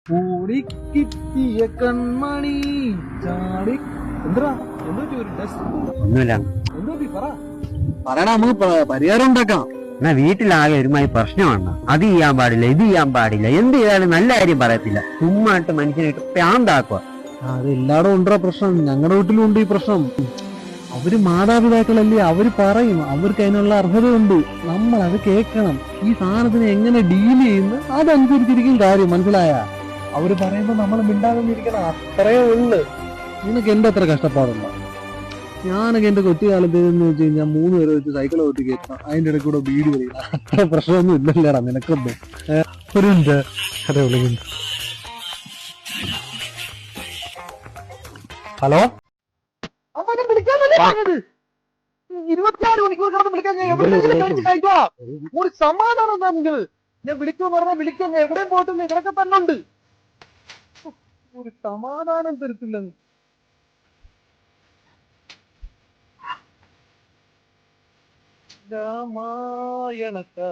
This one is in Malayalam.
കൂടിക്കിട്ടിയ കൺമണി ചാടി എന്താ എന്തോ ഒരു ഡസ്റ്റ് ഒന്നുമില്ല. എന്തോ പറയണ നമുക്ക് പരിഹാരം ഉണ്ടാക്കാം. എന്നാ വീട്ടിലാകെ ഒരുമായി പ്രശ്നമാണ്. അത് ചെയ്യാൻ പാടില്ല, ഇത് ചെയ്യാൻ പാടില്ല, എന്ത് ചെയ്താലും നല്ല കാര്യം പറയത്തില്ല. ചുമ്മായിട്ട് മനുഷ്യനായിട്ട് പ്രാന്താക്കുക. അത് എല്ലായിടും ഉണ്ടോ പ്രശ്നം. ഞങ്ങളുടെ വീട്ടിലും ഉണ്ട് ഈ പ്രശ്നം. അവര് മാതാപിതാക്കളല്ലേ, അവര് പറയും, അവർക്ക് അതിനുള്ള അർഹതയുണ്ട്. നമ്മൾ അത് കേൾക്കണം. ഈ സാധനത്തിന് എങ്ങനെ ഡീൽ ചെയ്യുന്നു അതനുസരിച്ചിരിക്കും കാര്യം, മനസ്സിലായ? അവര് പറയുമ്പോ നമ്മൾ മിണ്ടാതെന്നിരിക്കണം, അത്രയേ ഉള്ളു. നിനക്ക് എന്റെ അത്ര കഷ്ടപ്പാടുണ്ടോ? ഞാനൊക്കെ എന്റെ കൊച്ചുകാലത്ത് എന്ന് വെച്ച് കഴിഞ്ഞാൽ 3 പേരെ വെച്ച് സൈക്കിൾ ഓട്ടി കയറ്റാം, അതിന്റെ ഇടയ്ക്ക് കൂടെ വീട് കളിക്കണം. അത്ര പ്രശ്നമൊന്നും ഇല്ലല്ലേടാ നിനക്കൊന്നും. ഒരു മിനിറ്റ് കഥ വിളിക്കുന്നു. ഹലോ, 24 മണിക്കൂർ കിടന്ന് വിളിക്കാൻ ഞാൻ ഒരു സമാധാനം എന്താ നിങ്ങൾ? ഞാൻ വിളിക്കുമെന്ന് പറഞ്ഞാൽ വിളിക്കാൻ ഞാൻ എവിടെയും പോയിട്ടില്ല, ഇതൊക്കെ തന്നെ ഉണ്ട്. ഒരു സമാധാനം തരത്തില്ലെന്ന്. രാമായണത്തെ